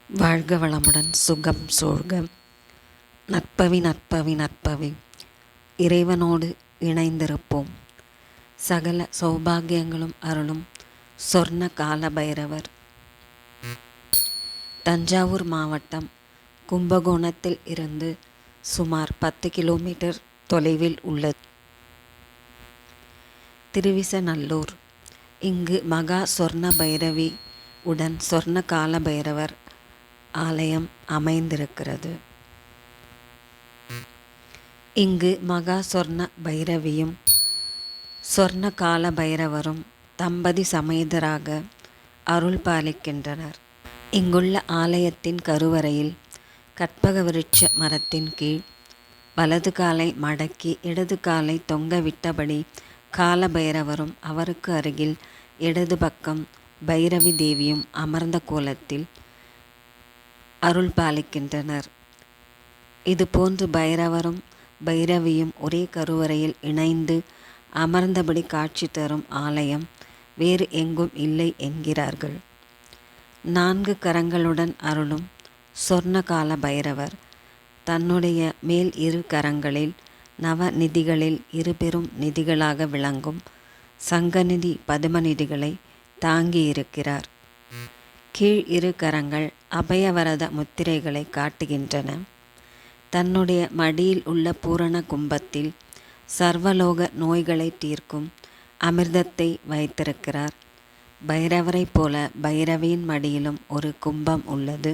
வாழ்க வளமுடன் சுகம் சூழ்க. நற்பவி நற்பவி நற்பவி. இறைவனோடு இணைந்திருப்போம். சகல சௌபாகியங்களும் அருளும் சொர்ண கால பைரவர். தஞ்சாவூர் மாவட்டம் கும்பகோணத்தில் இருந்து சுமார் 10 கிலோமீட்டர் தொலைவில் உள்ளது திருவிசநல்லூர். இங்கு மகா சொர்ண பைரவி உடன் சொர்ண கால பைரவர் ஆலயம் அமைந்திருக்கிறது. இங்கு மகா சொர்ண பைரவியும் சொர்ண கால பைரவரும் தம்பதி சமேதராக அருள் பாலிக்கின்றனர். இங்குள்ள ஆலயத்தின் கருவறையில் கற்பக விருட்ச மரத்தின் கீழ் வலது காலை மடக்கி இடது காலை தொங்கவிட்டபடி கால பைரவரும் அவருக்கு அருகில் இடது பக்கம் பைரவி தேவியும் அமர்ந்த கோலத்தில் அருள் பாலிக்கின்றனர். இதுபோன்று பைரவரும் பைரவியும் ஒரே கருவறையில் இணைந்து அமர்ந்தபடி காட்சி தரும் ஆலயம் வேறு எங்கும் இல்லை என்கிறார்கள். 4 கரங்களுடன் அருளும் சொர்ணகால பைரவர் தன்னுடைய மேல் 2 கரங்களில் நவநிதிகளில் 2 பெரும் நிதிகளாக விளங்கும் சங்கநிதி பதுமநிதிகளை தாங்கியிருக்கிறார். கீழ் 2 கரங்கள் அபயவரத முத்திரைகளை காட்டுகின்றன. தன்னுடைய மடியில் உள்ள பூரண கும்பத்தில் சர்வலோக நோய்களை தீர்க்கும் அமிர்தத்தை வைத்திருக்கிறார். பைரவரை போல பைரவியின் மடியிலும் ஒரு கும்பம் உள்ளது.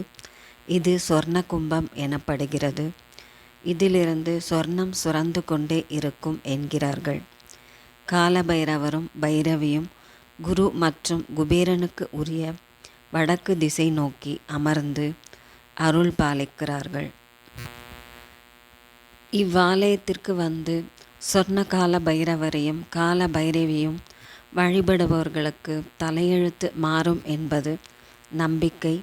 இது சொர்ண கும்பம் எனப்படுகிறது. இதிலிருந்து சொர்ணம் சுரந்து கொண்டே இருக்கும் என்கிறார்கள். கால பைரவரும் பைரவியும் குரு மற்றும் குபேரனுக்கு உரிய வடக்கு திசை நோக்கி அமர்ந்து அருள் பாலிக்கிறார்கள். இவ்வாலயத்திற்கு வந்து சொர்ணகால பைரவரையும் கால பைரவியும் வழிபடுபவர்களுக்கு தலையெழுத்து மாறும் என்பது நம்பிக்கை.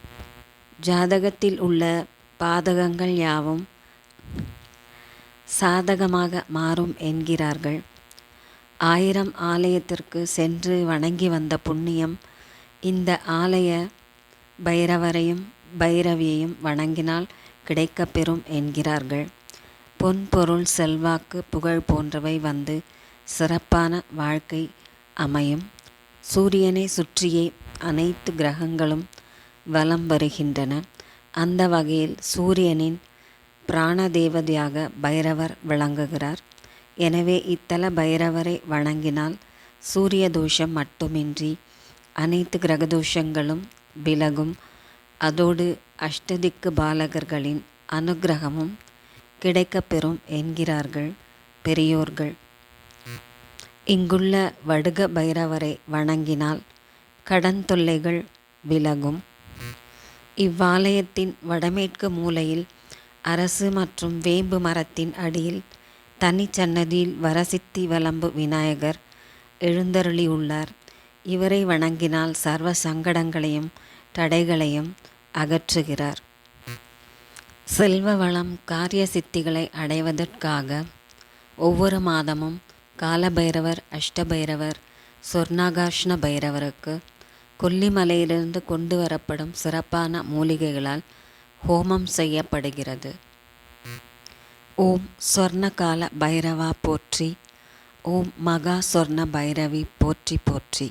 ஜாதகத்தில் உள்ள பாதகங்கள் யாவும் சாதகமாக மாறும் என்கிறார்கள். 1000 ஆலயத்திற்கு சென்று வணங்கி வந்த புண்ணியம் இந்த ஆலய பைரவரையும் பைரவியையும் வணங்கினால் கிடைக்கப்பெறும் என்கிறார்கள். பொன் பொருள் செல்வாக்கு புகழ் போன்றவை வந்து சிறப்பான வாழ்க்கை அமையும். சூரியனை சுற்றியே அனைத்து கிரகங்களும் வலம் வருகின்றன. அந்த வகையில் சூரியனின் பிராண தேவதையாக பைரவர் விளங்குகிறார். எனவே இத்தல பைரவரை வணங்கினால் சூரிய தோஷம் மட்டுமின்றி அனைத்து கிரகதோஷங்களும் விலகும். அதோடு அஷ்டதிக்கு பாலகர்களின் அனுக்கிரகமும் கிடைக்கப்பெறும் என்கிறார்கள் பெரியோர்கள். இங்குள்ள வடுக பைரவரை வணங்கினால் கடன் தொல்லைகள் விலகும். இவ்வாலயத்தின் வடமேற்கு மூலையில் அரசு மற்றும் வேம்பு மரத்தின் அடியில் தனிச்சன்னதியில் வரசித்தி வலம்பு விநாயகர் எழுந்தருளியுள்ளார். இவரை வணங்கினால் சர்வ சங்கடங்களையும் தடைகளையும் அகற்றுகிறார். செல்வ வளம் காரிய சித்திகளை அடைவதற்காக ஒவ்வொரு மாதமும் காலபைரவர் அஷ்டபைரவர் சொர்ணாகாஷ்ண பைரவருக்கு கொல்லிமலையிலிருந்து கொண்டு வரப்படும் சிறப்பான மூலிகைகளால் ஹோமம் செய்யப்படுகிறது. ஓம் சொர்ணகால பைரவா போற்றி. ஓம் மகா சொர்ண பைரவி போற்றி போற்றி.